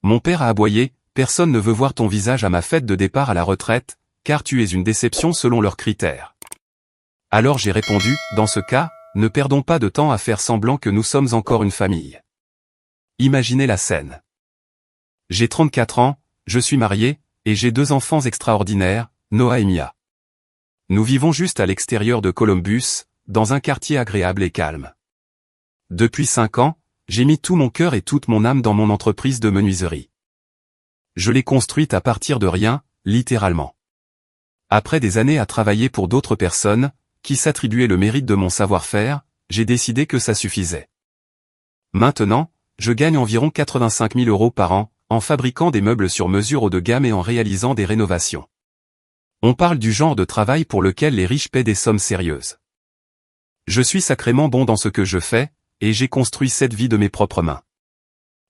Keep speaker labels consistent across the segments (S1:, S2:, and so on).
S1: Mon père a aboyé, personne ne veut voir ton visage à ma fête de départ à la retraite, car tu es une déception selon leurs critères. Alors j'ai répondu, dans ce cas, ne perdons pas de temps à faire semblant que nous sommes encore une famille. Imaginez la scène. J'ai 34 ans, je suis marié, et j'ai 2 enfants extraordinaires, Noah et Mia. Nous vivons juste à l'extérieur de Columbus, dans un quartier agréable et calme. Depuis 5 ans, j'ai mis tout mon cœur et toute mon âme dans mon entreprise de menuiserie. Je l'ai construite à partir de rien, littéralement. Après des années à travailler pour d'autres personnes, qui s'attribuaient le mérite de mon savoir-faire, j'ai décidé que ça suffisait. Maintenant, je gagne environ 85 000 € par an, en fabriquant des meubles sur mesure haut de gamme et en réalisant des rénovations. On parle du genre de travail pour lequel les riches paient des sommes sérieuses. Je suis sacrément bon dans ce que je fais, et j'ai construit cette vie de mes propres mains.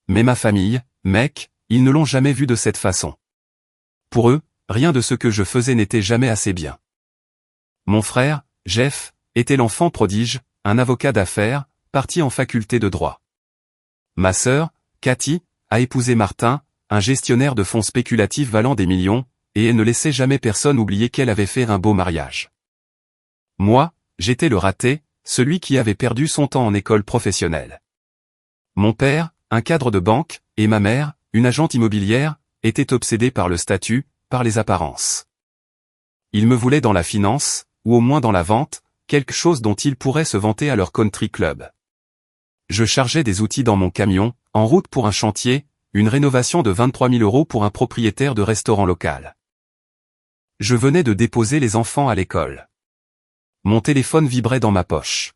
S1: Mais ma famille, mec, ils ne l'ont jamais vu de cette façon. Pour eux, rien de ce que je faisais n'était jamais assez bien. Mon frère, Jeff, était l'enfant prodige, un avocat d'affaires, parti en faculté de droit. Ma sœur, Cathy, a épousé Martin, un gestionnaire de fonds spéculatifs valant des millions, et elle ne laissait jamais personne oublier qu'elle avait fait un beau mariage. Moi, j'étais le raté, celui qui avait perdu son temps en école professionnelle. Mon père, un cadre de banque, et ma mère, une agente immobilière, étaient obsédés par le statut, par les apparences. Ils me voulaient dans la finance, ou au moins dans la vente, quelque chose dont ils pourraient se vanter à leur country club. Je chargeais des outils dans mon camion, en route pour un chantier, une rénovation de 23 000 € pour un propriétaire de restaurant local. Je venais de déposer les enfants à l'école. Mon téléphone vibrait dans ma poche.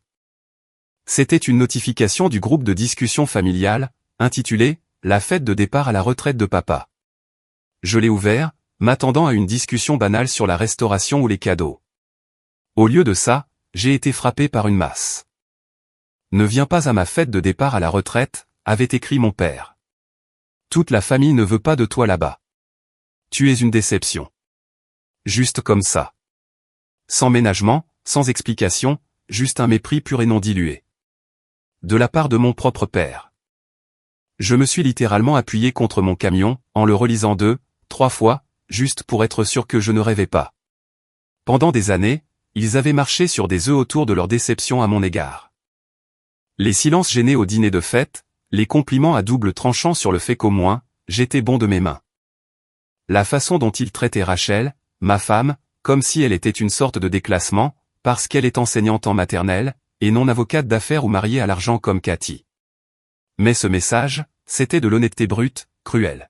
S1: C'était une notification du groupe de discussion familiale, intitulé « La fête de départ à la retraite de papa ». Je l'ai ouvert, m'attendant à une discussion banale sur la restauration ou les cadeaux. Au lieu de ça, j'ai été frappé par une masse. « Ne viens pas à ma fête de départ à la retraite », avait écrit mon père. « Toute la famille ne veut pas de toi là-bas. Tu es une déception. » Juste comme ça. Sans ménagement, sans explication, juste un mépris pur et non dilué. De la part de mon propre père. Je me suis littéralement appuyé contre mon camion, en le relisant 2, 3 fois, juste pour être sûr que je ne rêvais pas. Pendant des années, ils avaient marché sur des œufs autour de leur déception à mon égard. Les silences gênés au dîner de fête, les compliments à double tranchant sur le fait qu'au moins, j'étais bon de mes mains. La façon dont ils traitaient Rachel, ma femme, comme si elle était une sorte de déclassement, parce qu'elle est enseignante en maternelle, et non avocate d'affaires ou mariée à l'argent comme Cathy. Mais ce message, c'était de l'honnêteté brute, cruelle.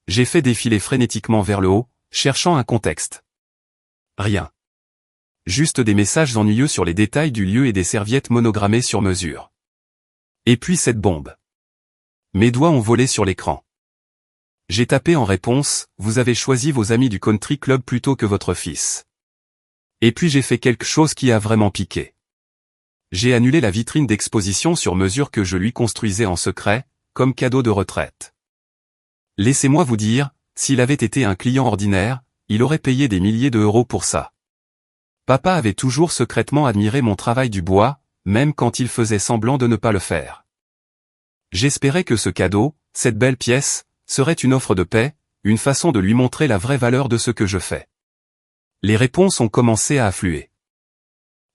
S1: J'ai fait défiler frénétiquement vers le haut, cherchant un contexte. Rien. Juste des messages ennuyeux sur les détails du lieu et des serviettes monogrammées sur mesure. Et puis cette bombe. Mes doigts ont volé sur l'écran. J'ai tapé en réponse, vous avez choisi vos amis du country club plutôt que votre fils. Et puis j'ai fait quelque chose qui a vraiment piqué. J'ai annulé la vitrine d'exposition sur mesure que je lui construisais en secret, comme cadeau de retraite. Laissez-moi vous dire, s'il avait été un client ordinaire, il aurait payé des milliers d'euros pour ça. Papa avait toujours secrètement admiré mon travail du bois, même quand il faisait semblant de ne pas le faire. J'espérais que ce cadeau, cette belle pièce, serait une offre de paix, une façon de lui montrer la vraie valeur de ce que je fais. Les réponses ont commencé à affluer.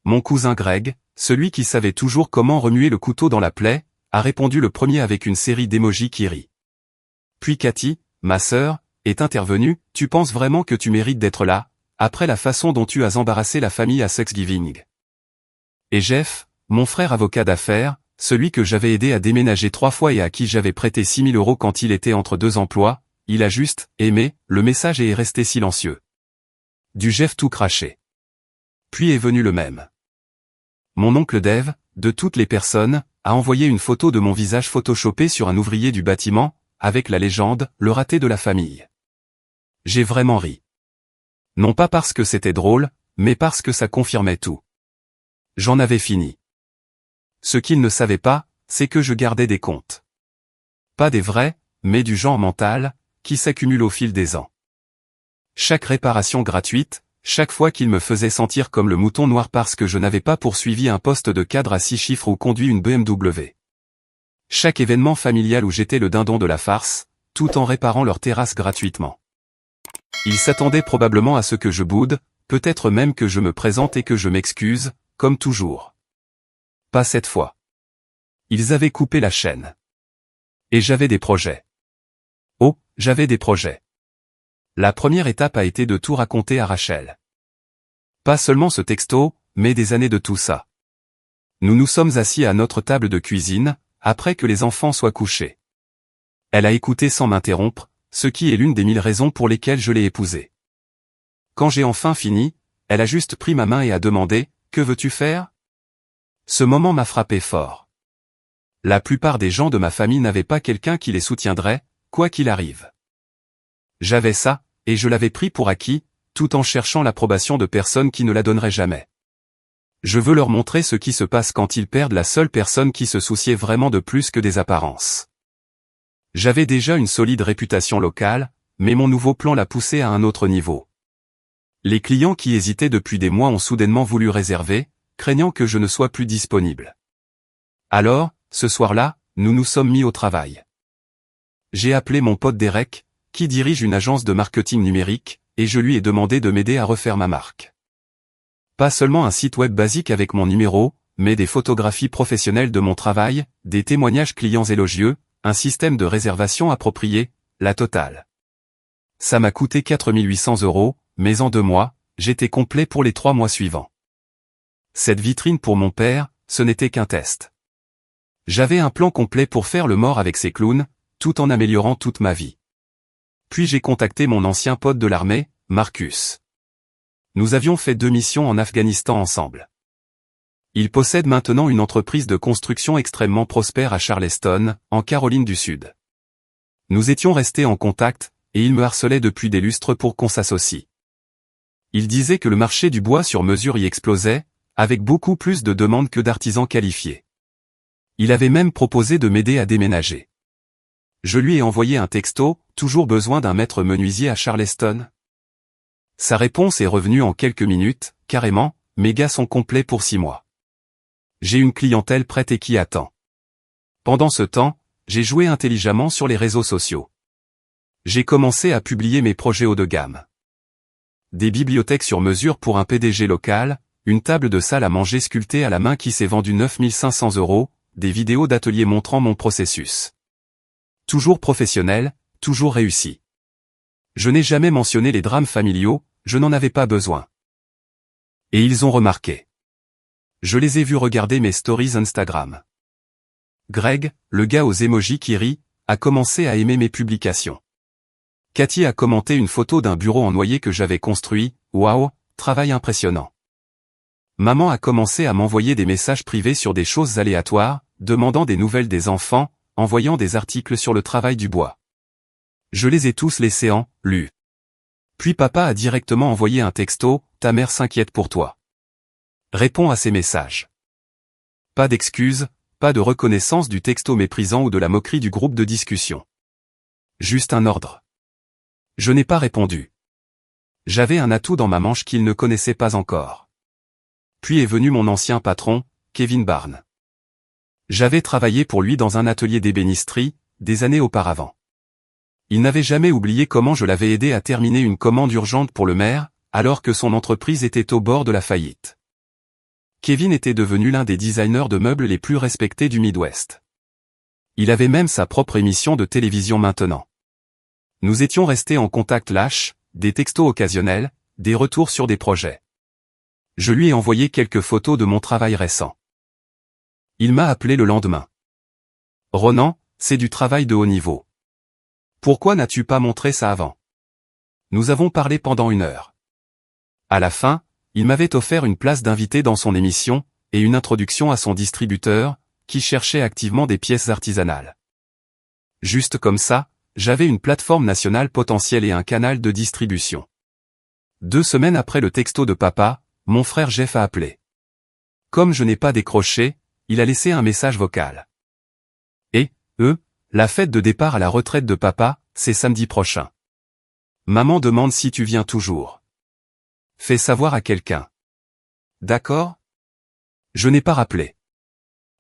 S1: Mon cousin Greg, celui qui savait toujours comment remuer le couteau dans la plaie, a répondu le premier avec une série d'émojis qui rient. Puis Cathy, ma sœur, est intervenue, tu penses vraiment que tu mérites d'être là, après la façon dont tu as embarrassé la famille à Thanksgiving. Et Jeff, mon frère avocat d'affaires, celui que j'avais aidé à déménager 3 fois et à qui j'avais prêté 6 000 € quand il était entre 2 emplois, il a juste aimé le message et est resté silencieux. Du Jeff tout craché. Puis est venu le même. Mon oncle Dave, de toutes les personnes, a envoyé une photo de mon visage photoshopé sur un ouvrier du bâtiment, avec la légende, le raté de la famille. J'ai vraiment ri. Non pas parce que c'était drôle, mais parce que ça confirmait tout. J'en avais fini. Ce qu'il ne savait pas, c'est que je gardais des comptes. Pas des vrais, mais du genre mental, qui s'accumulent au fil des ans. Chaque réparation gratuite, chaque fois qu'il me faisait sentir comme le mouton noir parce que je n'avais pas poursuivi un poste de cadre à 6 chiffres ou conduit une BMW. Chaque événement familial où j'étais le dindon de la farce, tout en réparant leur terrasse gratuitement. Ils s'attendaient probablement à ce que je boude, peut-être même que je me présente et que je m'excuse, comme toujours. Pas cette fois. Ils avaient coupé la chaîne. Et j'avais des projets. Oh, j'avais des projets. La première étape a été de tout raconter à Rachel. Pas seulement ce texto, mais des années de tout ça. Nous nous sommes assis à notre table de cuisine, après que les enfants soient couchés. Elle a écouté sans m'interrompre, ce qui est l'une des 1000 raisons pour lesquelles je l'ai épousée. Quand j'ai enfin fini, elle a juste pris ma main et a demandé « Que veux-tu faire ?» Ce moment m'a frappé fort. La plupart des gens de ma famille n'avaient pas quelqu'un qui les soutiendrait, quoi qu'il arrive. J'avais ça, et je l'avais pris pour acquis, tout en cherchant l'approbation de personnes qui ne la donneraient jamais. Je veux leur montrer ce qui se passe quand ils perdent la seule personne qui se souciait vraiment de plus que des apparences. J'avais déjà une solide réputation locale, mais mon nouveau plan l'a poussé à un autre niveau. Les clients qui hésitaient depuis des mois ont soudainement voulu réserver, craignant que je ne sois plus disponible. Alors, ce soir-là, nous nous sommes mis au travail. J'ai appelé mon pote Derek, qui dirige une agence de marketing numérique, et je lui ai demandé de m'aider à refaire ma marque. Pas seulement un site web basique avec mon numéro, mais des photographies professionnelles de mon travail, des témoignages clients élogieux, un système de réservation approprié, la totale. Ça m'a coûté 4 800 €, mais en 2 mois, j'étais complet pour les 3 mois suivants. Cette vitrine pour mon père, ce n'était qu'un test. J'avais un plan complet pour faire le mort avec ces clowns, tout en améliorant toute ma vie. Puis j'ai contacté mon ancien pote de l'armée, Marcus. Nous avions fait 2 missions en Afghanistan ensemble. Il possède maintenant une entreprise de construction extrêmement prospère à Charleston, en Caroline du Sud. Nous étions restés en contact, et il me harcelait depuis des lustres pour qu'on s'associe. Il disait que le marché du bois sur mesure y explosait, avec beaucoup plus de demandes que d'artisans qualifiés. Il avait même proposé de m'aider à déménager. Je lui ai envoyé un texto, toujours besoin d'un maître menuisier à Charleston. Sa réponse est revenue en quelques minutes, carrément, mes gars sont complets pour 6 mois. J'ai une clientèle prête et qui attend. Pendant ce temps, j'ai joué intelligemment sur les réseaux sociaux. J'ai commencé à publier mes projets haut de gamme. Des bibliothèques sur mesure pour un PDG local, une table de salle à manger sculptée à la main qui s'est vendue 9 500 €, des vidéos d'ateliers montrant mon processus. Toujours professionnel, toujours réussi. Je n'ai jamais mentionné les drames familiaux, je n'en avais pas besoin. Et ils ont remarqué. Je les ai vus regarder mes stories Instagram. Greg, le gars aux emojis qui rit, a commencé à aimer mes publications. Cathy a commenté une photo d'un bureau en noyer que j'avais construit, waouh, travail impressionnant. Maman a commencé à m'envoyer des messages privés sur des choses aléatoires, demandant des nouvelles des enfants, envoyant des articles sur le travail du bois. Je les ai tous laissés en « lus ». Puis papa a directement envoyé un texto, « Ta mère s'inquiète pour toi. Réponds à ces messages. » Pas d'excuses, pas de reconnaissance du texto méprisant ou de la moquerie du groupe de discussion. Juste un ordre. Je n'ai pas répondu. J'avais un atout dans ma manche qu'il ne connaissait pas encore. Puis est venu mon ancien patron, Kevin Barnes. J'avais travaillé pour lui dans un atelier d'ébénisterie, des années auparavant. Il n'avait jamais oublié comment je l'avais aidé à terminer une commande urgente pour le maire, alors que son entreprise était au bord de la faillite. Kevin était devenu l'un des designers de meubles les plus respectés du Midwest. Il avait même sa propre émission de télévision maintenant. Nous étions restés en contact lâche, des textos occasionnels, des retours sur des projets. Je lui ai envoyé quelques photos de mon travail récent. Il m'a appelé le lendemain. « Ronan, c'est du travail de haut niveau. Pourquoi n'as-tu pas montré ça avant ?» Nous avons parlé pendant 1 heure. À la fin, il m'avait offert une place d'invité dans son émission, et une introduction à son distributeur, qui cherchait activement des pièces artisanales. Juste comme ça, j'avais une plateforme nationale potentielle et un canal de distribution. 2 semaines après le texto de papa, mon frère Jeff a appelé. Comme je n'ai pas décroché, il a laissé un message vocal. Et, la fête de départ à la retraite de papa, c'est samedi prochain. Maman demande si tu viens toujours. Fais savoir à quelqu'un. D'accord ? Je n'ai pas rappelé.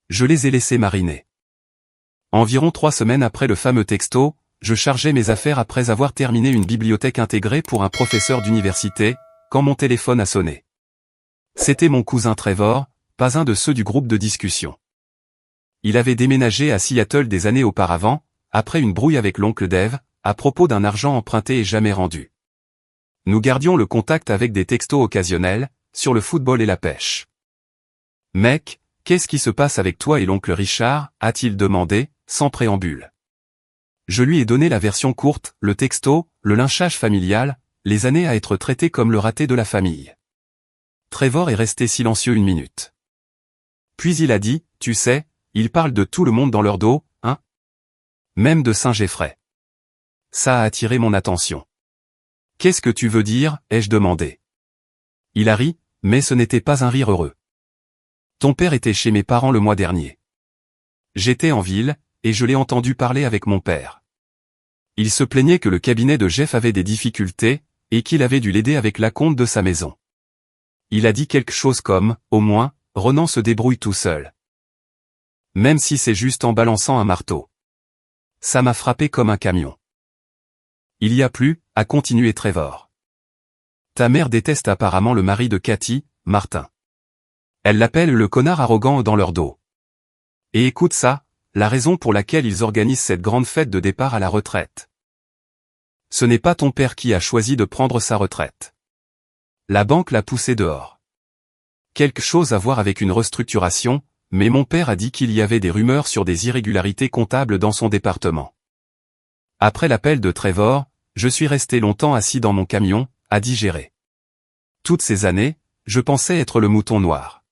S1: Je les ai laissés mariner. Environ 3 semaines après le fameux texto, je chargeais mes affaires après avoir terminé une bibliothèque intégrée pour un professeur d'université, quand mon téléphone a sonné. C'était mon cousin Trevor, pas un de ceux du groupe de discussion. Il avait déménagé à Seattle des années auparavant, après une brouille avec l'oncle Dave, à propos d'un argent emprunté et jamais rendu. Nous gardions le contact avec des textos occasionnels, sur le football et la pêche. « Mec, qu'est-ce qui se passe avec toi et l'oncle Richard ?» a-t-il demandé, sans préambule. Je lui ai donné la version courte, le texto, le lynchage familial, les années à être traité comme le raté de la famille. Trevor est resté silencieux une minute. Puis il a dit, tu sais, ils parlent de tout le monde dans leur dos, hein? Même de Saint-Géfray. Ça a attiré mon attention. Qu'est-ce que tu veux dire, ai-je demandé. Il a ri, mais ce n'était pas un rire heureux. Ton père était chez mes parents le mois dernier. J'étais en ville, et je l'ai entendu parler avec mon père. Il se plaignait que le cabinet de Jeff avait des difficultés, et qu'il avait dû l'aider avec l'acompte de sa maison. Il a dit quelque chose comme, au moins, Ronan se débrouille tout seul. Même si c'est juste en balançant un marteau. Ça m'a frappé comme un camion. Il y a plus, a continué Trevor. Ta mère déteste apparemment le mari de Cathy, Martin. Elle l'appelle le connard arrogant dans leur dos. Et écoute ça, la raison pour laquelle ils organisent cette grande fête de départ à la retraite. Ce n'est pas ton père qui a choisi de prendre sa retraite. La banque l'a poussé dehors. Quelque chose à voir avec une restructuration, mais mon père a dit qu'il y avait des rumeurs sur des irrégularités comptables dans son département. Après l'appel de Trevor, je suis resté longtemps assis dans mon camion, à digérer. Toutes ces années, je pensais être le mouton noir.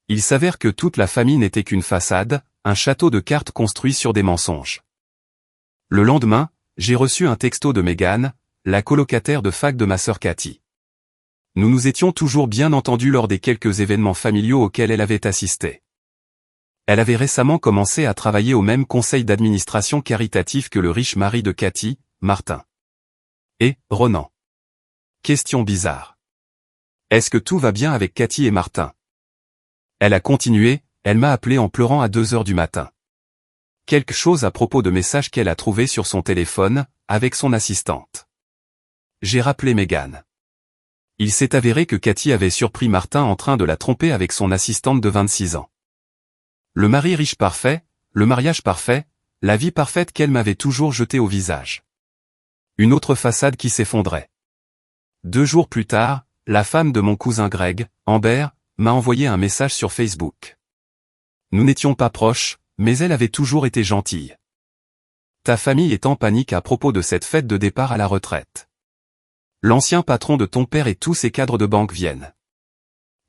S1: Il s'avère que toute la famille n'était qu'une façade, un château de cartes construit sur des mensonges. Le lendemain, j'ai reçu un texto de Megan, la colocataire de fac de ma sœur Cathy. Nous nous étions toujours bien entendus lors des quelques événements familiaux auxquels elle avait assisté. Elle avait récemment commencé à travailler au même conseil d'administration caritatif que le riche mari de Cathy, Martin. Et, Ronan. Question bizarre. Est-ce que tout va bien avec Cathy et Martin? Elle a continué, elle m'a appelé en pleurant à 2 heures du matin. Quelque chose à propos de messages qu'elle a trouvés sur son téléphone, avec son assistante. J'ai rappelé Megan. Il s'est avéré que Cathy avait surpris Martin en train de la tromper avec son assistante de 26 ans. Le mari riche parfait, le mariage parfait, la vie parfaite qu'elle m'avait toujours jetée au visage. Une autre façade qui s'effondrait. 2 jours plus tard, la femme de mon cousin Greg, Amber, m'a envoyé un message sur Facebook. Nous n'étions pas proches, mais elle avait toujours été gentille. Ta famille est en panique à propos de cette fête de départ à la retraite. L'ancien patron de ton père et tous ses cadres de banque viennent.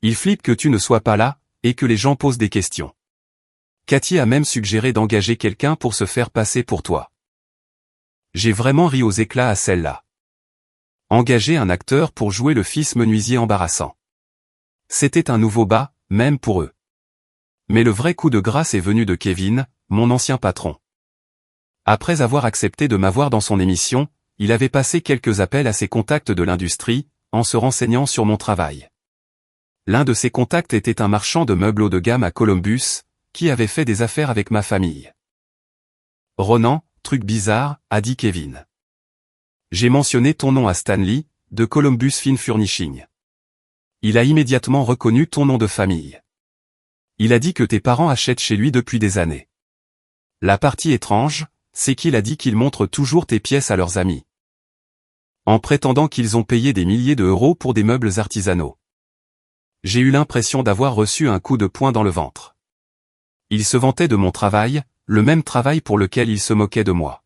S1: Ils flippent que tu ne sois pas là, et que les gens posent des questions. Cathy a même suggéré d'engager quelqu'un pour se faire passer pour toi. J'ai vraiment ri aux éclats à celle-là. Engager un acteur pour jouer le fils menuisier embarrassant. C'était un nouveau bas, même pour eux. Mais le vrai coup de grâce est venu de Kevin, mon ancien patron. Après avoir accepté de m'avoir dans son émission, il avait passé quelques appels à ses contacts de l'industrie, en se renseignant sur mon travail. L'un de ses contacts était un marchand de meubles haut de gamme à Columbus, qui avait fait des affaires avec ma famille. Ronan, truc bizarre, a dit Kevin. J'ai mentionné ton nom à Stanley, de Columbus Fine Furnishing. Il a immédiatement reconnu ton nom de famille. Il a dit que tes parents achètent chez lui depuis des années. La partie étrange, c'est qu'il a dit qu'il montre toujours tes pièces à leurs amis. En prétendant qu'ils ont payé des milliers d'euros pour des meubles artisanaux. J'ai eu l'impression d'avoir reçu un coup de poing dans le ventre. Il se vantait de mon travail, le même travail pour lequel il se moquait de moi.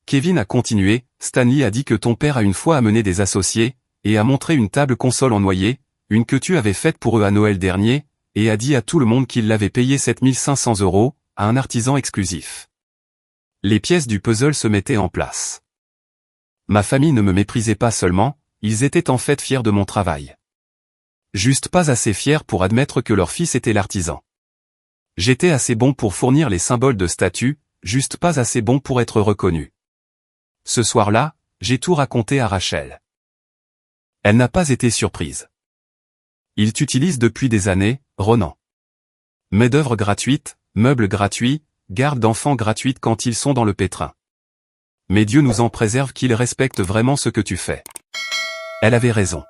S1: Kevin a continué, Stanley a dit que ton père a une fois amené des associés, et a montré une table console en noyer, une que tu avais faite pour eux à Noël dernier, et a dit à tout le monde qu'il l'avait payé 7500 €, à un artisan exclusif. Les pièces du puzzle se mettaient en place. Ma famille ne me méprisait pas seulement, ils étaient en fait fiers de mon travail. Juste pas assez fiers pour admettre que leur fils était l'artisan. J'étais assez bon pour fournir les symboles de statut, juste pas assez bon pour être reconnu. Ce soir-là, j'ai tout raconté à Rachel. Elle n'a pas été surprise. Ils t'utilisent depuis des années, Ronan. Main-d'œuvre gratuite, meubles gratuits, garde d'enfants gratuite quand ils sont dans le pétrin. Mais Dieu nous en préserve qu'il respecte vraiment ce que tu fais. Elle avait raison.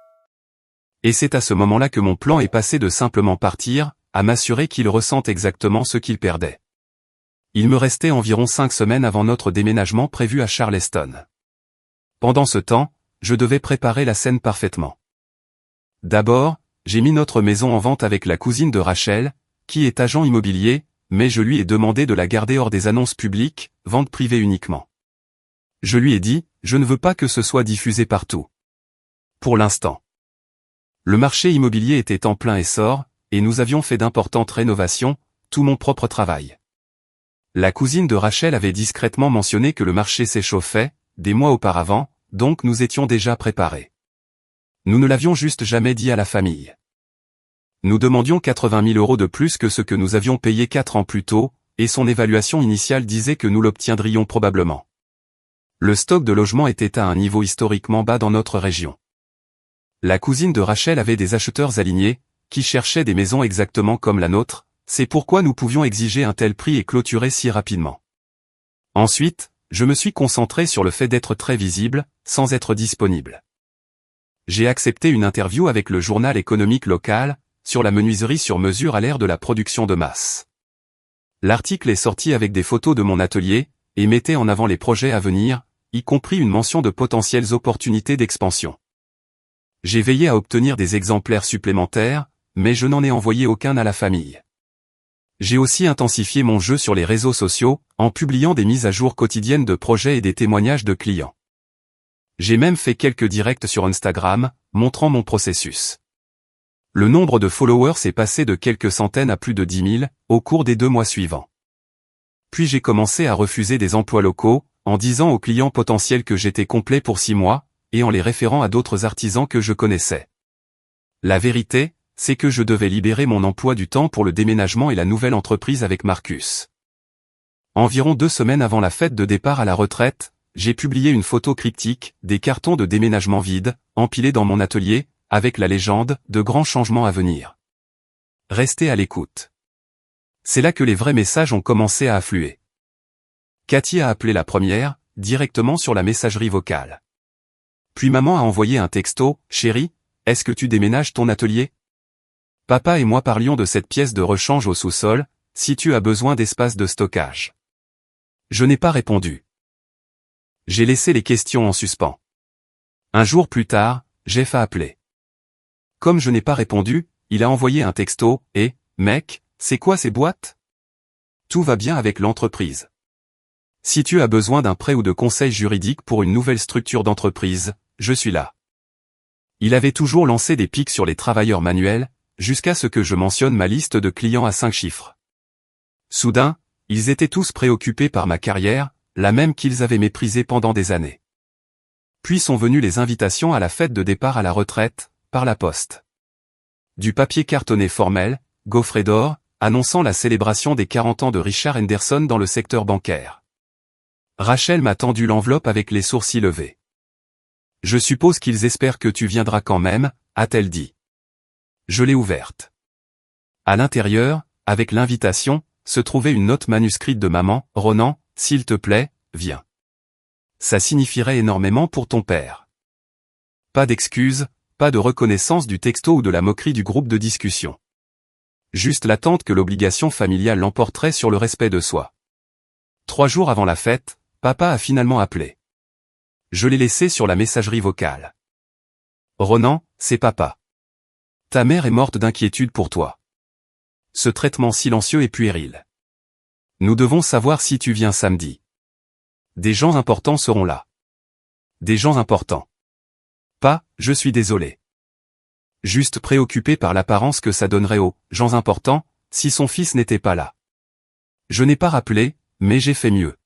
S1: Et c'est à ce moment-là que mon plan est passé de simplement partir, à m'assurer qu'il ressente exactement ce qu'il perdait. Il me restait environ 5 semaines avant notre déménagement prévu à Charleston. Pendant ce temps, je devais préparer la scène parfaitement. D'abord, j'ai mis notre maison en vente avec la cousine de Rachel, qui est agent immobilier, mais je lui ai demandé de la garder hors des annonces publiques, vente privée uniquement. Je lui ai dit, je ne veux pas que ce soit diffusé partout. Pour l'instant. Le marché immobilier était en plein essor, et nous avions fait d'importantes rénovations, tout mon propre travail. La cousine de Rachel avait discrètement mentionné que le marché s'échauffait, des mois auparavant, donc nous étions déjà préparés. Nous ne l'avions juste jamais dit à la famille. Nous demandions 80 000 € de plus que ce que nous avions payé 4 ans plus tôt, et son évaluation initiale disait que nous l'obtiendrions probablement. Le stock de logements était à un niveau historiquement bas dans notre région. La cousine de Rachel avait des acheteurs alignés, qui cherchaient des maisons exactement comme la nôtre, c'est pourquoi nous pouvions exiger un tel prix et clôturer si rapidement. Ensuite, je me suis concentré sur le fait d'être très visible, sans être disponible. J'ai accepté une interview avec le journal économique local, sur la menuiserie sur mesure à l'ère de la production de masse. L'article est sorti avec des photos de mon atelier, et mettait en avant les projets à venir, y compris une mention de potentielles opportunités d'expansion. J'ai veillé à obtenir des exemplaires supplémentaires, mais je n'en ai envoyé aucun à la famille. J'ai aussi intensifié mon jeu sur les réseaux sociaux, en publiant des mises à jour quotidiennes de projets et des témoignages de clients. J'ai même fait quelques directs sur Instagram, montrant mon processus. Le nombre de followers est passé de quelques centaines à plus de 10 000, au cours des 2 mois suivants. Puis j'ai commencé à refuser des emplois locaux, en disant aux clients potentiels que j'étais complet pour 6 mois, et en les référant à d'autres artisans que je connaissais. La vérité, c'est que je devais libérer mon emploi du temps pour le déménagement et la nouvelle entreprise avec Marcus. Environ 2 semaines avant la fête de départ à la retraite, j'ai publié une photo cryptique, des cartons de déménagement vides, empilés dans mon atelier, avec la légende « de grands changements à venir ». Restez à l'écoute. C'est là que les vrais messages ont commencé à affluer. Cathy a appelé la première, directement sur la messagerie vocale. Puis maman a envoyé un texto « Chérie, est-ce que tu déménages ton atelier ? Papa et moi parlions de cette pièce de rechange au sous-sol, si tu as besoin d'espace de stockage. » Je n'ai pas répondu. J'ai laissé les questions en suspens. Un jour plus tard, Jeff a appelé. Comme je n'ai pas répondu, il a envoyé un texto « Eh, mec, c'est quoi ces boîtes ? Tout va bien avec l'entreprise. Si tu as besoin d'un prêt ou de conseils juridiques pour une nouvelle structure d'entreprise, je suis là. » Il avait toujours lancé des pics sur les travailleurs manuels, jusqu'à ce que je mentionne ma liste de clients à 5 chiffres. Soudain, ils étaient tous préoccupés par ma carrière, la même qu'ils avaient méprisée pendant des années. Puis sont venues les invitations à la fête de départ à la retraite, par la poste. Du papier cartonné formel, gaufré d'or, annonçant la célébration des 40 ans de Richard Henderson dans le secteur bancaire. Rachel m'a tendu l'enveloppe avec les sourcils levés. « Je suppose qu'ils espèrent que tu viendras quand même », a-t-elle dit. Je l'ai ouverte. À l'intérieur, avec l'invitation, se trouvait une note manuscrite de maman, « Ronan, s'il te plaît, viens. Ça signifierait énormément pour ton père. » Pas d'excuses, pas de reconnaissance du texto ou de la moquerie du groupe de discussion. Juste l'attente que l'obligation familiale l'emporterait sur le respect de soi. 3 jours avant la fête, papa a finalement appelé. Je l'ai laissé sur la messagerie vocale. « Ronan, c'est papa. Ta mère est morte d'inquiétude pour toi. Ce traitement silencieux est puéril. Nous devons savoir si tu viens samedi. Des gens importants seront là. Des gens importants. Pas, je suis désolé. Juste préoccupé par l'apparence que ça donnerait aux gens importants, si son fils n'était pas là. Je n'ai pas rappelé, mais j'ai fait mieux.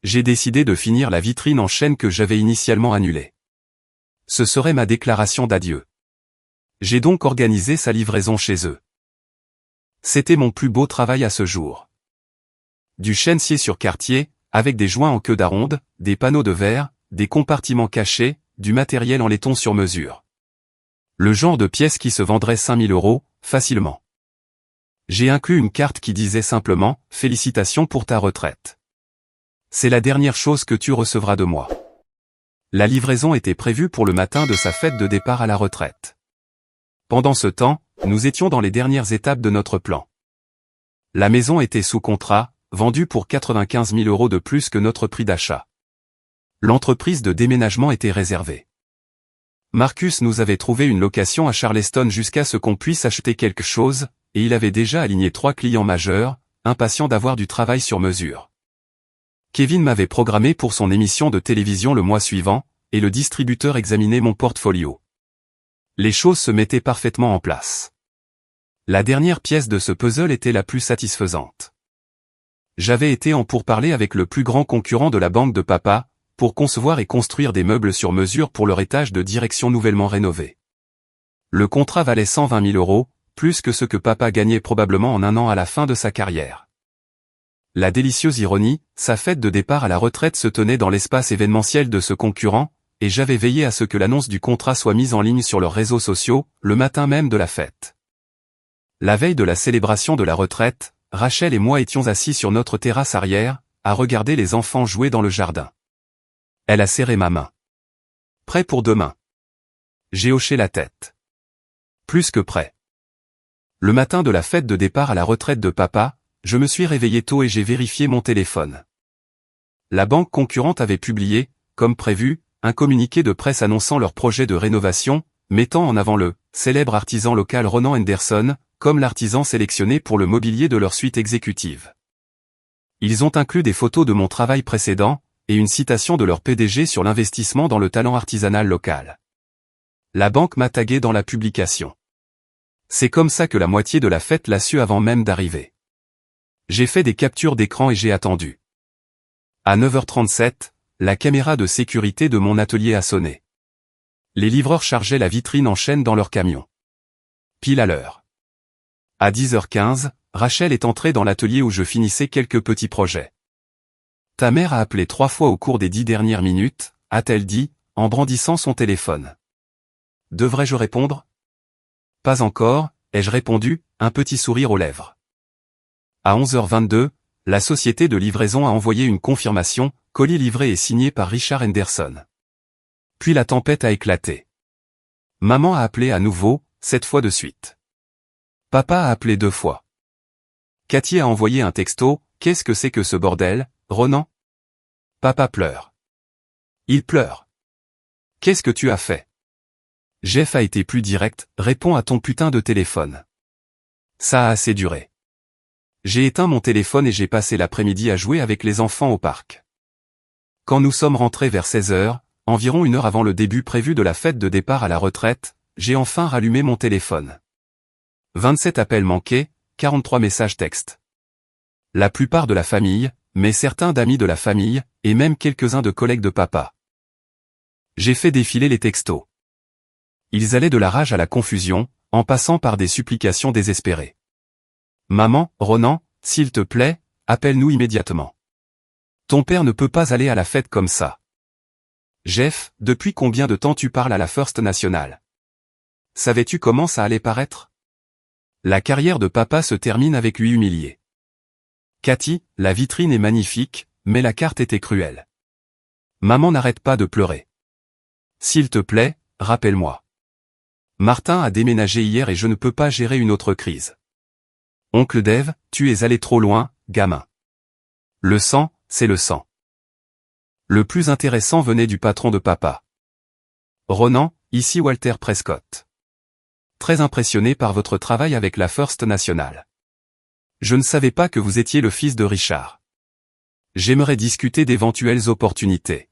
S1: J'ai décidé de finir la vitrine en chêne que j'avais initialement annulée. Ce serait ma déclaration d'adieu. J'ai donc organisé sa livraison chez eux. C'était mon plus beau travail à ce jour. Du chêne scié sur quartier, avec des joints en queue d'aronde, des panneaux de verre, des compartiments cachés, du matériel en laiton sur mesure. Le genre de pièce qui se vendrait 5 000 €, facilement. J'ai inclus une carte qui disait simplement « Félicitations pour ta retraite ». C'est la dernière chose que tu recevras de moi. La livraison était prévue pour le matin de sa fête de départ à la retraite. Pendant ce temps, nous étions dans les dernières étapes de notre plan. La maison était sous contrat, vendue pour 95 000 € de plus que notre prix d'achat. L'entreprise de déménagement était réservée. Marcus nous avait trouvé une location à Charleston jusqu'à ce qu'on puisse acheter quelque chose, et il avait déjà aligné 3 clients majeurs, impatients d'avoir du travail sur mesure. Kevin m'avait programmé pour son émission de télévision le mois suivant, et le distributeur examinait mon portfolio. Les choses se mettaient parfaitement en place. La dernière pièce de ce puzzle était la plus satisfaisante. J'avais été en pourparlers avec le plus grand concurrent de la banque de papa, pour concevoir et construire des meubles sur mesure pour leur étage de direction nouvellement rénové. Le contrat valait 120 000 €, plus que ce que papa gagnait probablement en un an à la fin de sa carrière. La délicieuse ironie, sa fête de départ à la retraite se tenait dans l'espace événementiel de ce concurrent, et j'avais veillé à ce que l'annonce du contrat soit mise en ligne sur leurs réseaux sociaux, le matin même de la fête. La veille de la célébration de la retraite, Rachel et moi étions assis sur notre terrasse arrière, à regarder les enfants jouer dans le jardin. Elle a serré ma main. Prêt pour demain. J'ai hoché la tête. Plus que prêt. Le matin de la fête de départ à la retraite de papa, je me suis réveillé tôt et j'ai vérifié mon téléphone. La banque concurrente avait publié, comme prévu, un communiqué de presse annonçant leur projet de rénovation, mettant en avant le célèbre artisan local Ronan Henderson, comme l'artisan sélectionné pour le mobilier de leur suite exécutive. Ils ont inclus des photos de mon travail précédent, et une citation de leur PDG sur l'investissement dans le talent artisanal local. La banque m'a tagué dans la publication. C'est comme ça que la moitié de la fête l'a su avant même d'arriver. J'ai fait des captures d'écran et j'ai attendu. À 9h37, la caméra de sécurité de mon atelier a sonné. Les livreurs chargeaient la vitrine en chaîne dans leur camion. Pile à l'heure. À 10h15, Rachel est entrée dans l'atelier où je finissais quelques petits projets. Ta mère a appelé 3 fois au cours des 10 dernières minutes, a-t-elle dit, en brandissant son téléphone. Devrais-je répondre? Pas encore, ai-je répondu, un petit sourire aux lèvres. À 11h22, la société de livraison a envoyé une confirmation, colis livré et signé par Richard Henderson. Puis la tempête a éclaté. Maman a appelé à nouveau, 7 fois de suite. Papa a appelé 2 fois. Cathy a envoyé un texto, qu'est-ce que c'est que ce bordel, Ronan? Papa pleure. Il pleure. Qu'est-ce que tu as fait? Jeff a été plus direct, réponds à ton putain de téléphone. Ça a assez duré. J'ai éteint mon téléphone et j'ai passé l'après-midi à jouer avec les enfants au parc. Quand nous sommes rentrés vers 16h, environ 1 heure avant le début prévu de la fête de départ à la retraite, j'ai enfin rallumé mon téléphone. 27 appels manqués, 43 messages textes. La plupart de la famille, mais certains d'amis de la famille, et même quelques-uns de collègues de papa. J'ai fait défiler les textos. Ils allaient de la rage à la confusion, en passant par des supplications désespérées. Maman, Ronan, s'il te plaît, appelle-nous immédiatement. Ton père ne peut pas aller à la fête comme ça. Jeff, depuis combien de temps tu parles à la First National? Savais-tu comment ça allait paraître? La carrière de papa se termine avec lui humilié. Cathy, la vitrine est magnifique, mais la carte était cruelle. Maman n'arrête pas de pleurer. S'il te plaît, rappelle-moi. Martin a déménagé hier et je ne peux pas gérer une autre crise. Oncle Dave, tu es allé trop loin, gamin. Le sang, c'est le sang. Le plus intéressant venait du patron de papa. Ronan, ici Walter Prescott. Très impressionné par votre travail avec la First National. Je ne savais pas que vous étiez le fils de Richard. J'aimerais discuter d'éventuelles opportunités.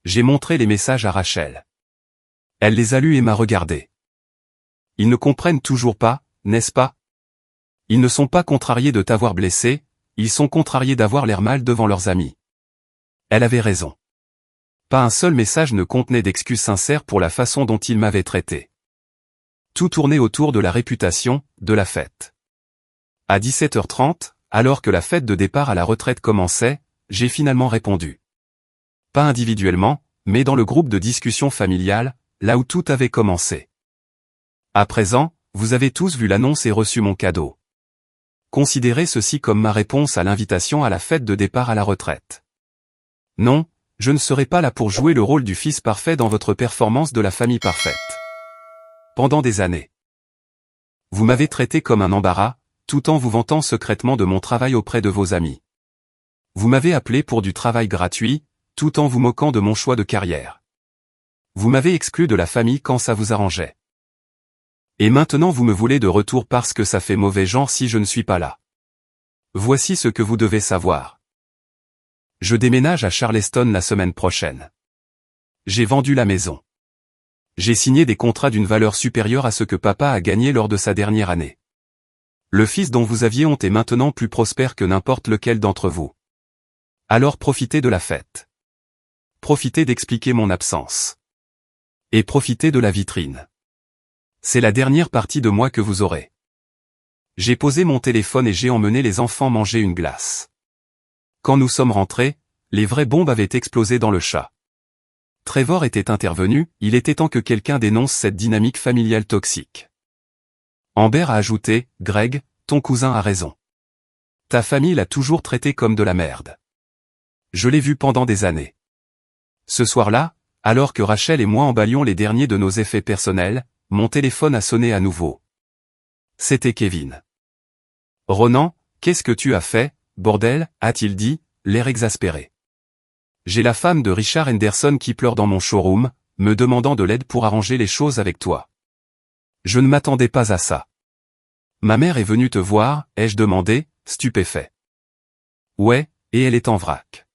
S1: J'ai montré les messages à Rachel. Elle les a lus et m'a regardé. Ils ne comprennent toujours pas, n'est-ce pas? Ils ne sont pas contrariés de t'avoir blessé, ils sont contrariés d'avoir l'air mal devant leurs amis. Elle avait raison. Pas un seul message ne contenait d'excuses sincères pour la façon dont il m'avait traité. Tout tournait autour de la réputation, de la fête. À 17h30, alors que la fête de départ à la retraite commençait, j'ai finalement répondu. Pas individuellement, mais dans le groupe de discussion familiale, là où tout avait commencé. À présent, vous avez tous vu l'annonce et reçu mon cadeau. Considérez ceci comme ma réponse à l'invitation à la fête de départ à la retraite. Non, je ne serai pas là pour jouer le rôle du fils parfait dans votre performance de la famille parfaite. Pendant des années, vous m'avez traité comme un embarras, tout en vous vantant secrètement de mon travail auprès de vos amis. Vous m'avez appelé pour du travail gratuit, tout en vous moquant de mon choix de carrière. Vous m'avez exclu de la famille quand ça vous arrangeait. Et maintenant vous me voulez de retour parce que ça fait mauvais genre si je ne suis pas là. Voici ce que vous devez savoir. Je déménage à Charleston la semaine prochaine. J'ai vendu la maison. J'ai signé des contrats d'une valeur supérieure à ce que papa a gagné lors de sa dernière année. Le fils dont vous aviez honte est maintenant plus prospère que n'importe lequel d'entre vous. Alors profitez de la fête. Profitez d'expliquer mon absence. Et profitez de la vitrine. C'est la dernière partie de moi que vous aurez. J'ai posé mon téléphone et j'ai emmené les enfants manger une glace. Quand nous sommes rentrés, les vraies bombes avaient explosé dans le chat. Trevor était intervenu, il était temps que quelqu'un dénonce cette dynamique familiale toxique. Amber a ajouté, Greg, ton cousin a raison. Ta famille l'a toujours traité comme de la merde. Je l'ai vu pendant des années. Ce soir-là, alors que Rachel et moi emballions les derniers de nos effets personnels, mon téléphone a sonné à nouveau. C'était Kevin. Ronan, qu'est-ce que tu as fait, bordel, a-t-il dit, l'air exaspéré. J'ai la femme de Richard Henderson qui pleure dans mon showroom, me demandant de l'aide pour arranger les choses avec toi. Je ne m'attendais pas à ça. Ma mère est venue te voir, ai-je demandé, stupéfait. Ouais, et elle est en vrac.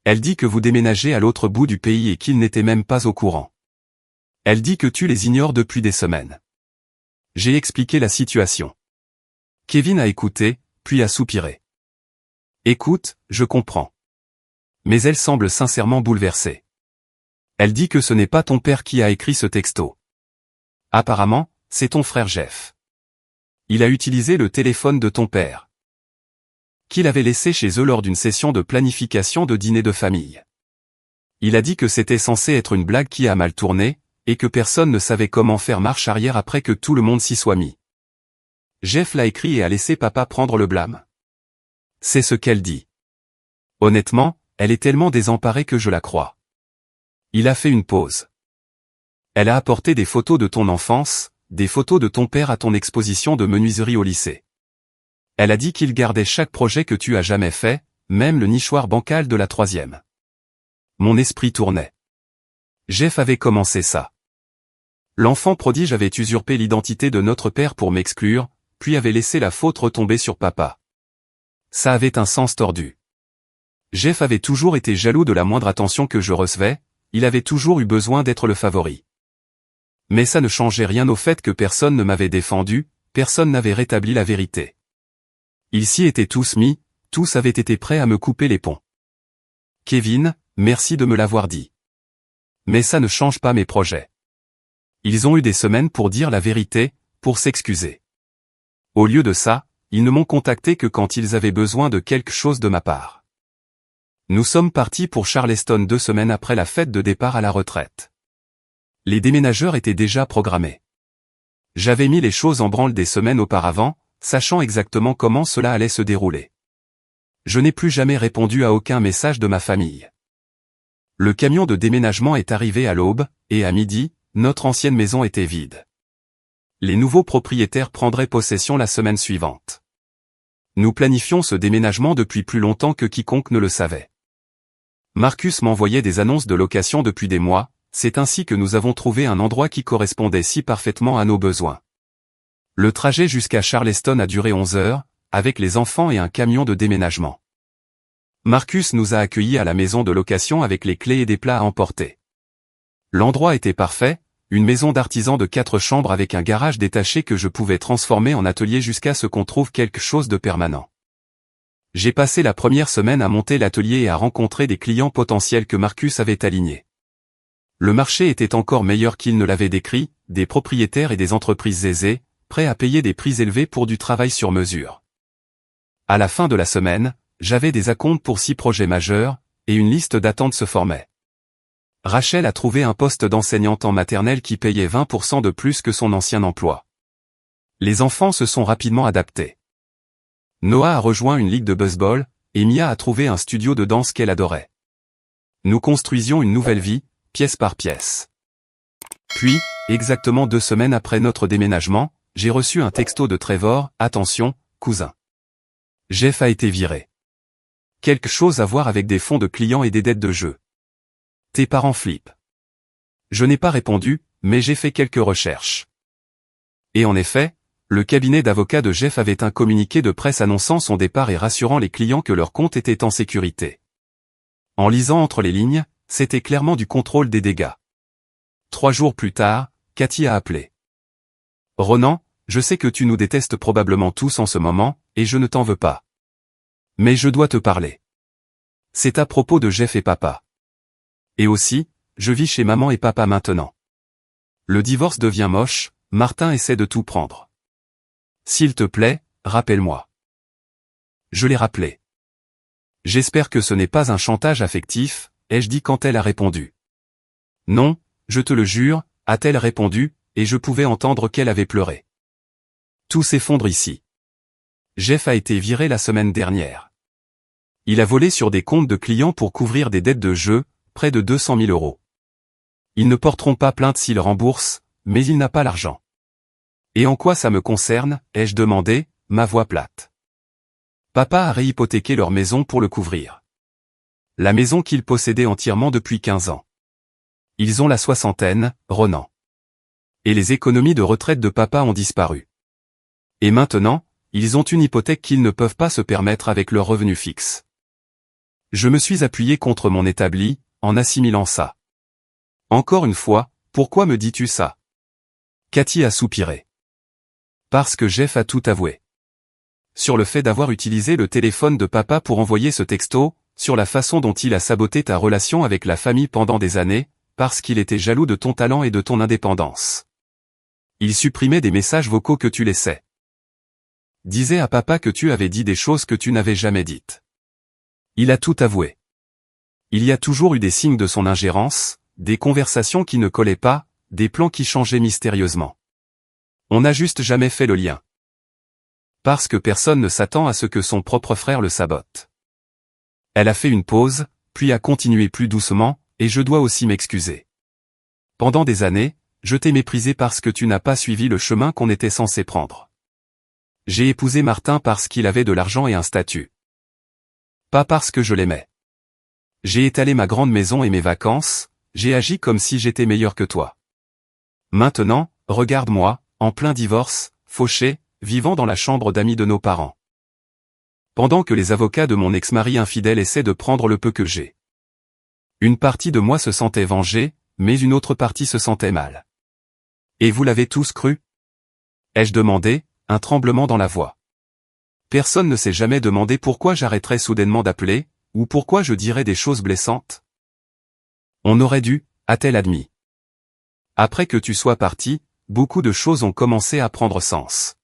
S1: Elle dit que vous déménagez à l'autre bout du pays et qu'ils n'étaient même pas au courant. Elle dit que tu les ignores depuis des semaines. J'ai expliqué la situation. Kevin a écouté, puis a soupiré. Écoute, je comprends. Mais elle semble sincèrement bouleversée. Elle dit que ce n'est pas ton père qui a écrit ce texto. Apparemment, c'est ton frère Jeff. Il a utilisé le téléphone de ton père, qu'il avait laissé chez eux lors d'une session de planification de dîner de famille. Il a dit que c'était censé être une blague qui a mal tourné, et que personne ne savait comment faire marche arrière après que tout le monde s'y soit mis. Jeff l'a écrit et a laissé papa prendre le blâme. C'est ce qu'elle dit. Honnêtement, elle est tellement désemparée que je la crois. Il a fait une pause. Elle a apporté des photos de ton enfance, des photos de ton père à ton exposition de menuiserie au lycée. Elle a dit qu'il gardait chaque projet que tu as jamais fait, même le nichoir bancal de la 3e. Mon esprit tournait. Jeff avait commencé ça. L'enfant prodige avait usurpé l'identité de notre père pour m'exclure, puis avait laissé la faute retomber sur papa. Ça avait un sens tordu. Jeff avait toujours été jaloux de la moindre attention que je recevais, il avait toujours eu besoin d'être le favori. Mais ça ne changeait rien au fait que personne ne m'avait défendu, personne n'avait rétabli la vérité. Ils s'y étaient tous mis, tous avaient été prêts à me couper les ponts. Kevin, merci de me l'avoir dit. Mais ça ne change pas mes projets. Ils ont eu des semaines pour dire la vérité, pour s'excuser. Au lieu de ça, ils ne m'ont contacté que quand ils avaient besoin de quelque chose de ma part. Nous sommes partis pour Charleston 2 semaines après la fête de départ à la retraite. Les déménageurs étaient déjà programmés. J'avais mis les choses en branle des semaines auparavant, sachant exactement comment cela allait se dérouler. Je n'ai plus jamais répondu à aucun message de ma famille. Le camion de déménagement est arrivé à l'aube, et à midi, notre ancienne maison était vide. Les nouveaux propriétaires prendraient possession la semaine suivante. Nous planifions ce déménagement depuis plus longtemps que quiconque ne le savait. Marcus m'envoyait des annonces de location depuis des mois, c'est ainsi que nous avons trouvé un endroit qui correspondait si parfaitement à nos besoins. Le trajet jusqu'à Charleston a duré 11 heures, avec les enfants et un camion de déménagement. Marcus nous a accueillis à la maison de location avec les clés et des plats à emporter. L'endroit était parfait, une maison d'artisan de 4 chambres avec un garage détaché que je pouvais transformer en atelier jusqu'à ce qu'on trouve quelque chose de permanent. J'ai passé la première semaine à monter l'atelier et à rencontrer des clients potentiels que Marcus avait alignés. Le marché était encore meilleur qu'il ne l'avait décrit, des propriétaires et des entreprises aisées, prêts à payer des prix élevés pour du travail sur mesure. À la fin de la semaine, j'avais des acomptes pour 6 projets majeurs, et une liste d'attente se formait. Rachel a trouvé un poste d'enseignante en maternelle qui payait 20% de plus que son ancien emploi. Les enfants se sont rapidement adaptés. Noah a rejoint une ligue de baseball, et Mia a trouvé un studio de danse qu'elle adorait. Nous construisions une nouvelle vie, pièce par pièce. Puis, exactement 2 semaines après notre déménagement, j'ai reçu un texto de Trevor, attention, cousin. Jeff a été viré. Quelque chose à voir avec des fonds de clients et des dettes de jeu. Tes parents flippent. Je n'ai pas répondu, mais j'ai fait quelques recherches. Et en effet, le cabinet d'avocats de Jeff avait un communiqué de presse annonçant son départ et rassurant les clients que leur compte était en sécurité. En lisant entre les lignes, c'était clairement du contrôle des dégâts. 3 jours plus tard, Cathy a appelé. Ronan, je sais que tu nous détestes probablement tous en ce moment, et je ne t'en veux pas. Mais je dois te parler. C'est à propos de Jeff et papa. Et aussi, je vis chez maman et papa maintenant. Le divorce devient moche, Martin essaie de tout prendre. S'il te plaît, rappelle-moi. Je l'ai rappelé. J'espère que ce n'est pas un chantage affectif, ai-je dit quand elle a répondu. Non, je te le jure, a-t-elle répondu, et je pouvais entendre qu'elle avait pleuré. Tout s'effondre ici. Jeff a été viré la semaine dernière. Il a volé sur des comptes de clients pour couvrir des dettes de jeu, près de 200 000 €. Ils ne porteront pas plainte s'ils remboursent, mais il n'a pas l'argent. Et en quoi ça me concerne, ai-je demandé, ma voix plate. Papa a réhypothéqué leur maison pour le couvrir. La maison qu'ils possédaient entièrement depuis 15 ans. Ils ont la soixantaine, Ronan. Et les économies de retraite de papa ont disparu. Et maintenant, ils ont une hypothèque qu'ils ne peuvent pas se permettre avec leurs revenus fixes. Je me suis appuyé contre mon établi, en assimilant ça. Encore une fois, pourquoi me dis-tu ça? Cathy a soupiré. Parce que Jeff a tout avoué. Sur le fait d'avoir utilisé le téléphone de papa pour envoyer ce texto, sur la façon dont il a saboté ta relation avec la famille pendant des années, parce qu'il était jaloux de ton talent et de ton indépendance. Il supprimait des messages vocaux que tu laissais. Disait à papa que tu avais dit des choses que tu n'avais jamais dites. Il a tout avoué. Il y a toujours eu des signes de son ingérence, des conversations qui ne collaient pas, des plans qui changeaient mystérieusement. On n'a juste jamais fait le lien. Parce que personne ne s'attend à ce que son propre frère le sabote. Elle a fait une pause, puis a continué plus doucement, et je dois aussi m'excuser. Pendant des années, je t'ai méprisé parce que tu n'as pas suivi le chemin qu'on était censé prendre. J'ai épousé Martin parce qu'il avait de l'argent et un statut. Pas parce que je l'aimais. J'ai étalé ma grande maison et mes vacances, j'ai agi comme si j'étais meilleur que toi. Maintenant, regarde-moi, en plein divorce, fauché, vivant dans la chambre d'amis de nos parents. Pendant que les avocats de mon ex-mari infidèle essaient de prendre le peu que j'ai. Une partie de moi se sentait vengée, mais une autre partie se sentait mal. Et vous l'avez tous cru? Ai-je demandé, un tremblement dans la voix. Personne ne s'est jamais demandé pourquoi j'arrêterais soudainement d'appeler, ou pourquoi je dirais des choses blessantes. On aurait dû, a-t-elle admis. Après que tu sois parti, beaucoup de choses ont commencé à prendre sens.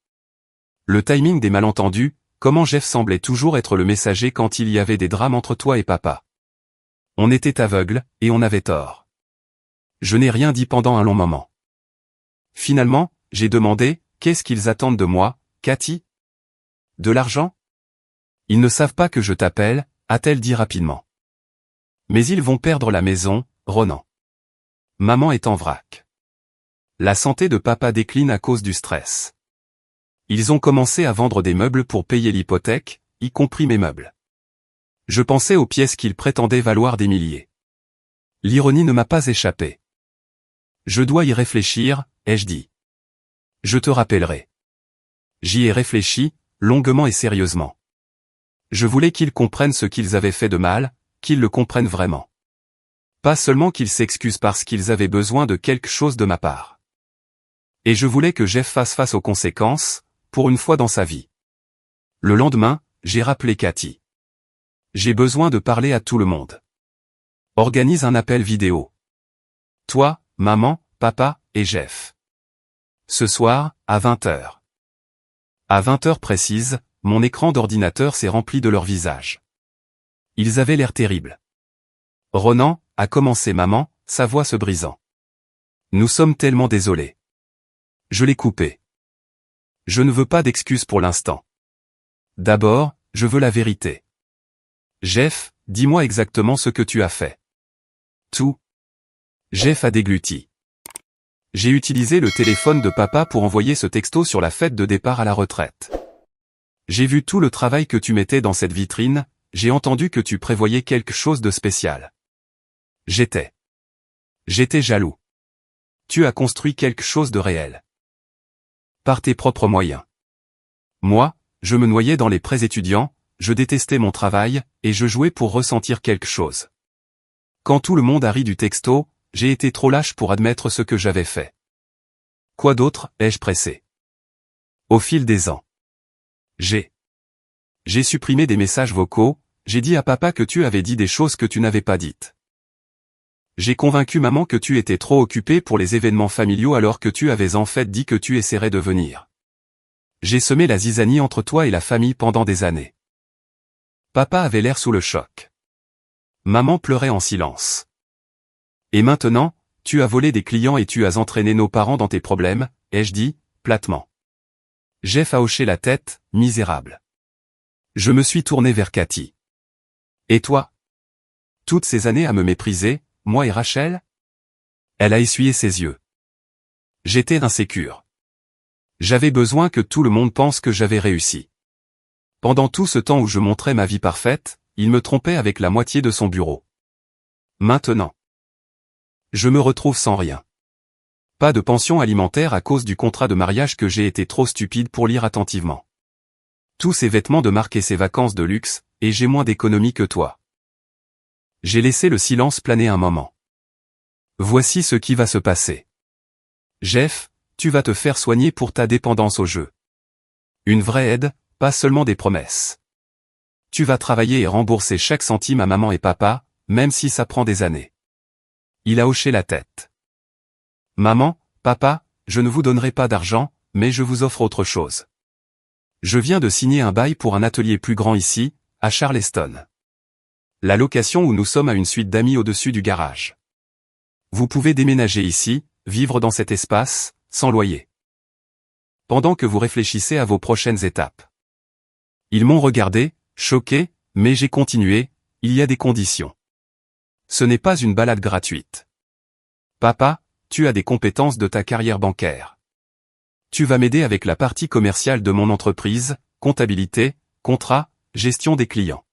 S1: Le timing des malentendus, comment Jeff semblait toujours être le messager quand il y avait des drames entre toi et papa. On était aveugles, et on avait tort. Je n'ai rien dit pendant un long moment. Finalement, j'ai demandé, qu'est-ce qu'ils attendent de moi, Cathy? De l'argent? Ils ne savent pas que je t'appelle, a-t-elle dit rapidement. Mais ils vont perdre la maison, Ronan. Maman est en vrac. La santé de papa décline à cause du stress. Ils ont commencé à vendre des meubles pour payer l'hypothèque, y compris mes meubles. Je pensais aux pièces qu'ils prétendaient valoir des milliers. L'ironie ne m'a pas échappé. Je dois y réfléchir, ai-je dit. Je te rappellerai. J'y ai réfléchi, longuement et sérieusement. Je voulais qu'ils comprennent ce qu'ils avaient fait de mal, qu'ils le comprennent vraiment. Pas seulement qu'ils s'excusent parce qu'ils avaient besoin de quelque chose de ma part. Et je voulais que Jeff fasse face aux conséquences, pour une fois dans sa vie. Le lendemain, j'ai rappelé Cathy. J'ai besoin de parler à tout le monde. Organise un appel vidéo. Toi, maman, papa, et Jeff. Ce soir, à 20h. À 20h précise, mon écran d'ordinateur s'est rempli de leurs visages. Ils avaient l'air terribles. Ronan, a commencé maman, sa voix se brisant. Nous sommes tellement désolés. Je l'ai coupé. Je ne veux pas d'excuses pour l'instant. D'abord, je veux la vérité. Jeff, dis-moi exactement ce que tu as fait. Tout. Jeff a dégluti. J'ai utilisé le téléphone de papa pour envoyer ce texto sur la fête de départ à la retraite. J'ai vu tout le travail que tu mettais dans cette vitrine, j'ai entendu que tu prévoyais quelque chose de spécial. J'étais jaloux. Tu as construit quelque chose de réel. Par tes propres moyens. Moi, je me noyais dans les prêts étudiants, je détestais mon travail, et je jouais pour ressentir quelque chose. Quand tout le monde a ri du texto, j'ai été trop lâche pour admettre ce que j'avais fait. Quoi d'autre, ai-je pressé? Au fil des ans. J'ai supprimé des messages vocaux, j'ai dit à papa que tu avais dit des choses que tu n'avais pas dites. J'ai convaincu maman que tu étais trop occupé pour les événements familiaux alors que tu avais en fait dit que tu essaierais de venir. J'ai semé la zizanie entre toi et la famille pendant des années. Papa avait l'air sous le choc. Maman pleurait en silence. Et maintenant, tu as volé des clients et tu as entraîné nos parents dans tes problèmes, ai-je dit, platement. Jeff a hoché la tête, misérable. Je me suis tourné vers Cathy. Et toi? Toutes ces années à me mépriser, moi et Rachel? Elle a essuyé ses yeux. J'étais insécure. J'avais besoin que tout le monde pense que j'avais réussi. Pendant tout ce temps où je montrais ma vie parfaite, il me trompait avec la moitié de son bureau. Maintenant, je me retrouve sans rien. Pas de pension alimentaire à cause du contrat de mariage que j'ai été trop stupide pour lire attentivement. Tous ces vêtements de marque et ces vacances de luxe, et j'ai moins d'économie que toi. J'ai laissé le silence planer un moment. Voici ce qui va se passer. Jeff, tu vas te faire soigner pour ta dépendance au jeu. Une vraie aide, pas seulement des promesses. Tu vas travailler et rembourser chaque centime à maman et papa, même si ça prend des années. Il a hoché la tête. Maman, papa, je ne vous donnerai pas d'argent, mais je vous offre autre chose. Je viens de signer un bail pour un atelier plus grand ici, à Charleston. La location où nous sommes a une suite d'amis au-dessus du garage. Vous pouvez déménager ici, vivre dans cet espace, sans loyer. Pendant que vous réfléchissez à vos prochaines étapes. Ils m'ont regardé, choqué, mais j'ai continué, il y a des conditions. Ce n'est pas une balade gratuite. Papa, tu as des compétences de ta carrière bancaire. Tu vas m'aider avec la partie commerciale de mon entreprise, comptabilité, contrat, gestion des clients.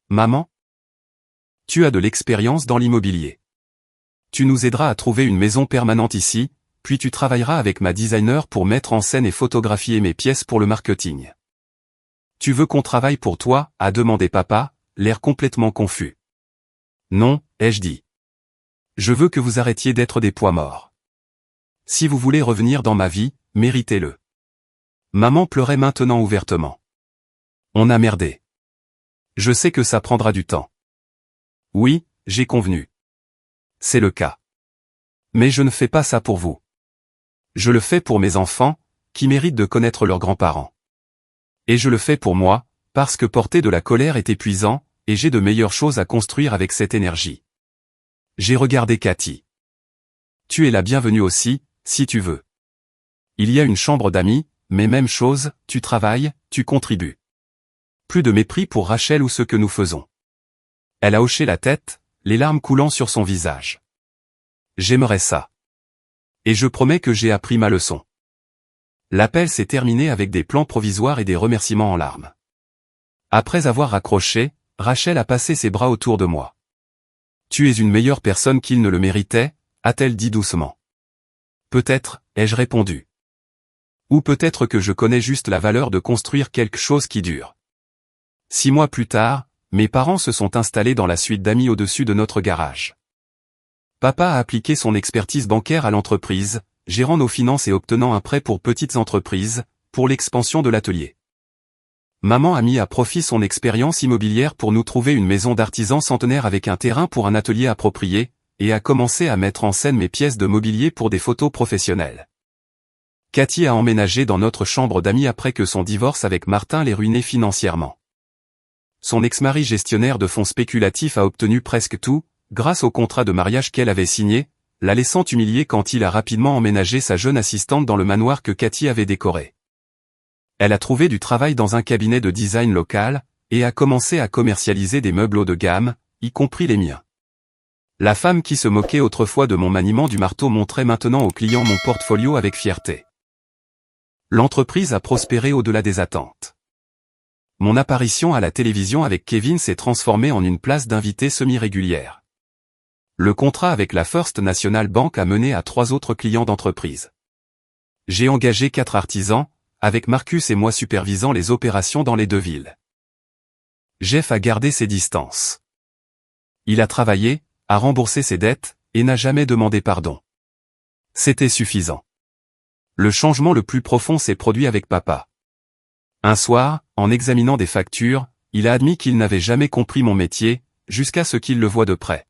S1: Maman, tu as de l'expérience dans l'immobilier. Tu nous aideras à trouver une maison permanente ici, puis tu travailleras avec ma designer pour mettre en scène et photographier mes pièces pour le marketing. Tu veux qu'on travaille pour toi, a demandé papa, l'air complètement confus. Non, ai-je dit. Je veux que vous arrêtiez d'être des poids morts. Si vous voulez revenir dans ma vie, méritez-le. Maman pleurait maintenant ouvertement. On a merdé. Je sais que ça prendra du temps. Oui, j'ai convenu. C'est le cas. Mais je ne fais pas ça pour vous. Je le fais pour mes enfants, qui méritent de connaître leurs grands-parents. Et je le fais pour moi, parce que porter de la colère est épuisant, et j'ai de meilleures choses à construire avec cette énergie. J'ai regardé Cathy. Tu es la bienvenue aussi, si tu veux. Il y a une chambre d'amis, mais même chose, tu travailles, tu contribues. Plus de mépris pour Rachel ou ce que nous faisons. Elle a hoché la tête, les larmes coulant sur son visage. J'aimerais ça. Et je promets que j'ai appris ma leçon. L'appel s'est terminé avec des plans provisoires et des remerciements en larmes. Après avoir raccroché, Rachel a passé ses bras autour de moi. Tu es une meilleure personne qu'il ne le méritait, a-t-elle dit doucement. Peut-être, ai-je répondu. Ou peut-être que je connais juste la valeur de construire quelque chose qui dure. 6 mois plus tard, mes parents se sont installés dans la suite d'amis au-dessus de notre garage. Papa a appliqué son expertise bancaire à l'entreprise, gérant nos finances et obtenant un prêt pour petites entreprises, pour l'expansion de l'atelier. Maman a mis à profit son expérience immobilière pour nous trouver une maison d'artisan centenaire avec un terrain pour un atelier approprié, et a commencé à mettre en scène mes pièces de mobilier pour des photos professionnelles. Cathy a emménagé dans notre chambre d'amis après que son divorce avec Martin l'ait ruiné financièrement. Son ex-mari gestionnaire de fonds spéculatifs a obtenu presque tout, grâce au contrat de mariage qu'elle avait signé, la laissant humiliée quand il a rapidement emménagé sa jeune assistante dans le manoir que Cathy avait décoré. Elle a trouvé du travail dans un cabinet de design local, et a commencé à commercialiser des meubles haut de gamme, y compris les miens. La femme qui se moquait autrefois de mon maniement du marteau montrait maintenant aux clients mon portfolio avec fierté. L'entreprise a prospéré au-delà des attentes. Mon apparition à la télévision avec Kevin s'est transformée en une place d'invité semi-régulière. Le contrat avec la First National Bank a mené à 3 autres clients d'entreprise. J'ai engagé 4 artisans, avec Marcus et moi supervisant les opérations dans les 2 villes. Jeff a gardé ses distances. Il a travaillé, a remboursé ses dettes, et n'a jamais demandé pardon. C'était suffisant. Le changement le plus profond s'est produit avec papa. Un soir, en examinant des factures, il a admis qu'il n'avait jamais compris mon métier, jusqu'à ce qu'il le voie de près.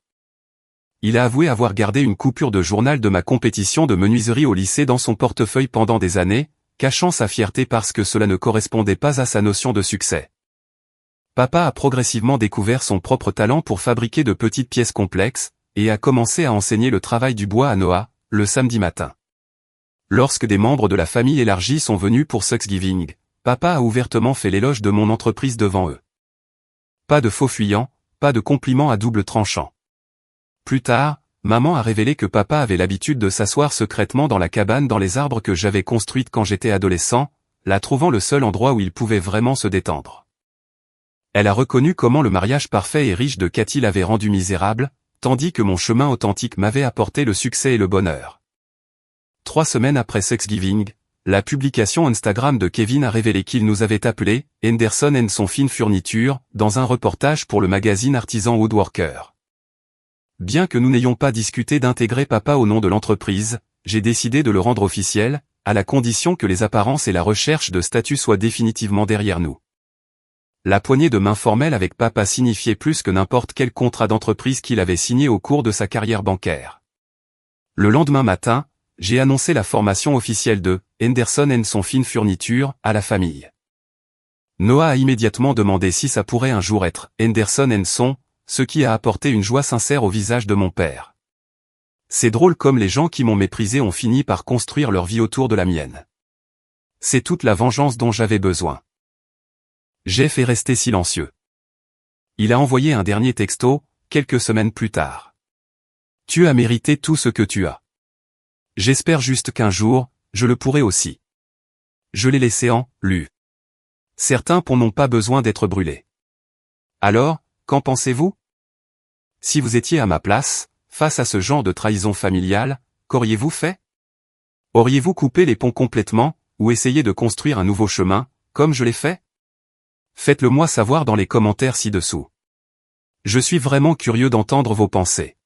S1: Il a avoué avoir gardé une coupure de journal de ma compétition de menuiserie au lycée dans son portefeuille pendant des années, cachant sa fierté parce que cela ne correspondait pas à sa notion de succès. Papa a progressivement découvert son propre talent pour fabriquer de petites pièces complexes, et a commencé à enseigner le travail du bois à Noah, le samedi matin. Lorsque des membres de la famille élargie sont venus pour Thanksgiving, papa a ouvertement fait l'éloge de mon entreprise devant eux. Pas de faux fuyants, pas de compliments à double tranchant. Plus tard, maman a révélé que papa avait l'habitude de s'asseoir secrètement dans la cabane dans les arbres que j'avais construite quand j'étais adolescent, la trouvant le seul endroit où il pouvait vraiment se détendre. Elle a reconnu comment le mariage parfait et riche de Cathy l'avait rendu misérable, tandis que mon chemin authentique m'avait apporté le succès et le bonheur. 3 semaines après Thanksgiving, la publication Instagram de Kevin a révélé qu'il nous avait appelés Henderson & Son Fine Furniture dans un reportage pour le magazine Artisan Woodworker. Bien que nous n'ayons pas discuté d'intégrer papa au nom de l'entreprise, j'ai décidé de le rendre officiel, à la condition que les apparences et la recherche de statut soient définitivement derrière nous. La poignée de main formelle avec papa signifiait plus que n'importe quel contrat d'entreprise qu'il avait signé au cours de sa carrière bancaire. Le lendemain matin, j'ai annoncé la formation officielle de Henderson & Son Fine Furniture à la famille. Noah a immédiatement demandé si ça pourrait un jour être Henderson & Son, ce qui a apporté une joie sincère au visage de mon père. C'est drôle comme les gens qui m'ont méprisé ont fini par construire leur vie autour de la mienne. C'est toute la vengeance dont j'avais besoin. Jeff est resté silencieux. Il a envoyé un dernier texto, quelques semaines plus tard. Tu as mérité tout ce que tu as. J'espère juste qu'un jour, je le pourrai aussi. Je l'ai laissé en lu. Certains ponts n'ont pas besoin d'être brûlés. Alors, qu'en pensez-vous? Si vous étiez à ma place, face à ce genre de trahison familiale, qu'auriez-vous fait? Auriez-vous coupé les ponts complètement, ou essayé de construire un nouveau chemin, comme je l'ai fait? Faites-le moi savoir dans les commentaires ci-dessous. Je suis vraiment curieux d'entendre vos pensées.